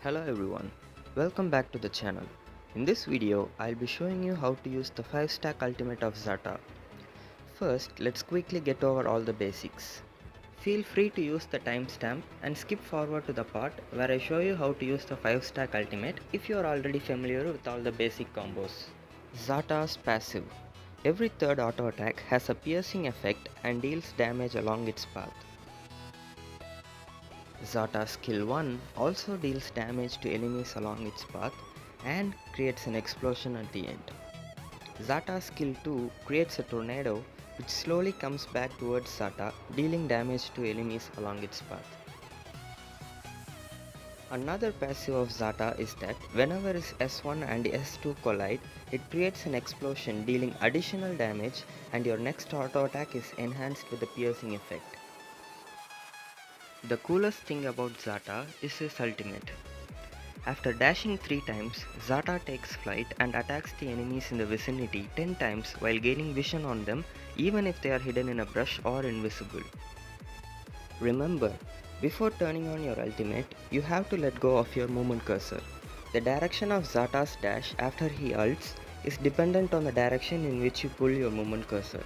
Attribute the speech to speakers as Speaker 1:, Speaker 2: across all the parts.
Speaker 1: Hello everyone, welcome back to the channel. In this video, I'll be showing you how to use the 5-stack ultimate of Zata. First, let's quickly get over all the basics. Feel free to use the timestamp and skip forward to the part where I show you how to use the 5-stack ultimate if you are already familiar with all the basic combos. Zatas Passive. Every third auto attack has a piercing effect and deals damage along its path. Zata Skill 1 also deals damage to enemies along its path and creates an explosion at the end. Zata Skill 2 creates a tornado which slowly comes back towards Zata, dealing damage to enemies along its path. Another passive of Zata is that whenever its S1 and S2 collide, it creates an explosion dealing additional damage, and your next auto attack is enhanced with a piercing effect. The coolest thing about Zata is his ultimate. After dashing 3 times, Zata takes flight and attacks the enemies in the vicinity 10 times while gaining vision on them even if they are hidden in a brush or invisible. Remember, before turning on your ultimate, you have to let go of your movement cursor. The direction of Zata's dash after he ults is dependent on the direction in which you pull your movement cursor.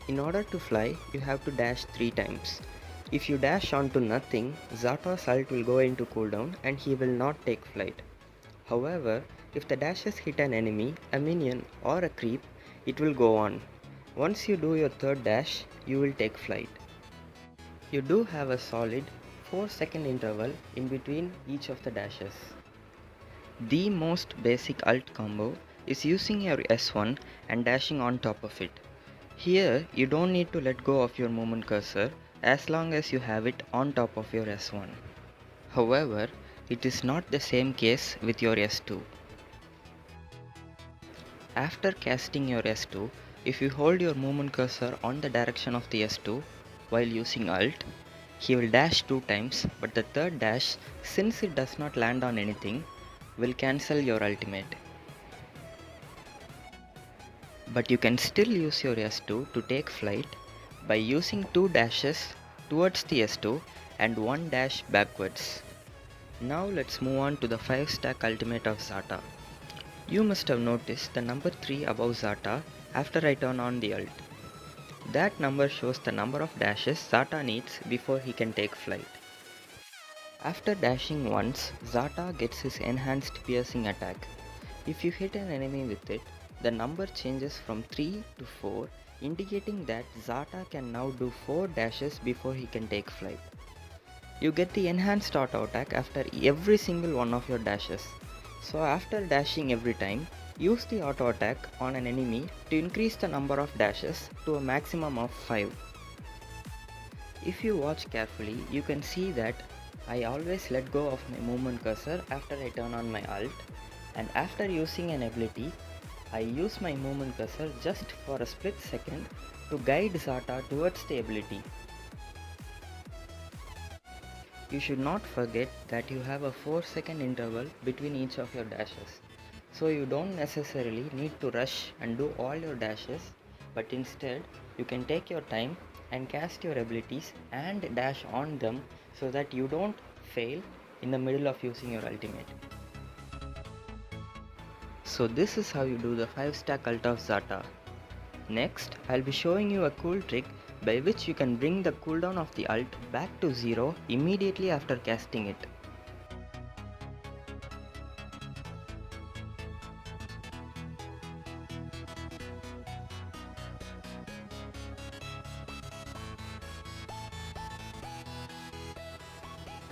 Speaker 1: In order to fly, you have to dash 3 times. If you dash onto nothing, Zata's ult will go into cooldown and he will not take flight. However, if the dashes hit an enemy, a minion or a creep, it will go on. Once you do your third dash, you will take flight. You do have a solid 4-second interval in between each of the dashes. The most basic ult combo is using your S1 and dashing on top of it. Here, you don't need to let go of your movement cursor as long as you have it on top of your S1. However, it is not the same case with your S2. After casting your S2, if you hold your movement cursor on the direction of the S2 while using ult, he will dash 2 times, but the third dash, since it does not land on anything, will cancel your ultimate. But you can still use your S2 to take flight by using 2 dashes towards the S2 and 1 dash backwards. Now let's move on to the 5-stack ultimate of Zata. You must have noticed the number 3 above Zata after I turn on the ult. That number shows the number of dashes Zata needs before he can take flight. After dashing once, Zata gets his enhanced piercing attack. If you hit an enemy with it, the number changes from 3 to 4, indicating that Zata can now do 4 dashes before he can take flight. You get the enhanced auto attack after every single one of your dashes. So after dashing every time, use the auto attack on an enemy to increase the number of dashes to a maximum of 5. If you watch carefully, you can see that I always let go of my movement cursor after I turn on my ult, and after using an ability, I use my movement cursor just for a split second to guide Zata towards the ability. You should not forget that you have a 4-second interval between each of your dashes. So you don't necessarily need to rush and do all your dashes, but instead you can take your time and cast your abilities and dash on them so that you don't fail in the middle of using your ultimate. So this is how you do the 5-stack ult of Zata. Next, I'll be showing you a cool trick by which you can bring the cooldown of the ult back to 0 immediately after casting it.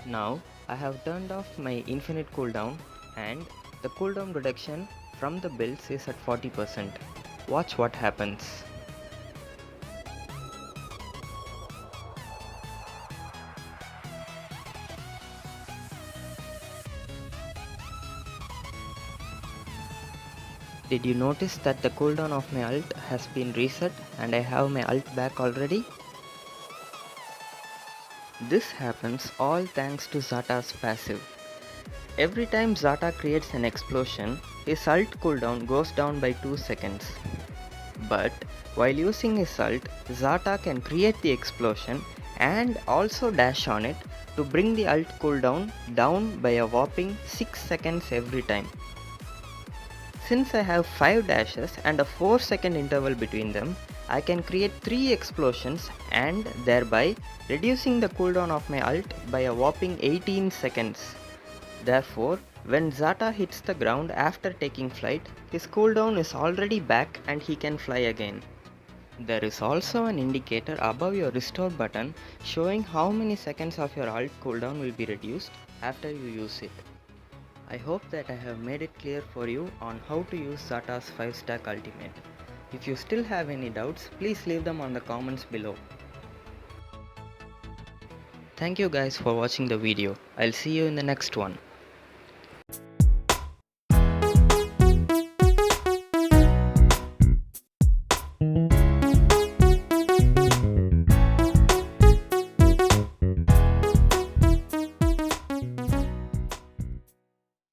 Speaker 1: Now, I have turned off my infinite cooldown and the cooldown reduction from the builds is at 40%. Watch what happens. Did you notice that the cooldown of my ult has been reset and I have my ult back already? This happens all thanks to Zata's passive. Every time Zata creates an explosion, his ult cooldown goes down by 2 seconds. But while using his ult, Zata can create the explosion and also dash on it to bring the ult cooldown down by a whopping 6 seconds every time. Since I have 5 dashes and a 4-second interval between them, I can create 3 explosions and thereby reducing the cooldown of my ult by a whopping 18 seconds. Therefore, when Zata hits the ground after taking flight, his cooldown is already back and he can fly again. There is also an indicator above your restore button showing how many seconds of your ult cooldown will be reduced after you use it. I hope that I have made it clear for you on how to use Zata's 5-stack ultimate. If you still have any doubts, please leave them on the comments below. Thank you guys for watching the video. I'll see you in the next one.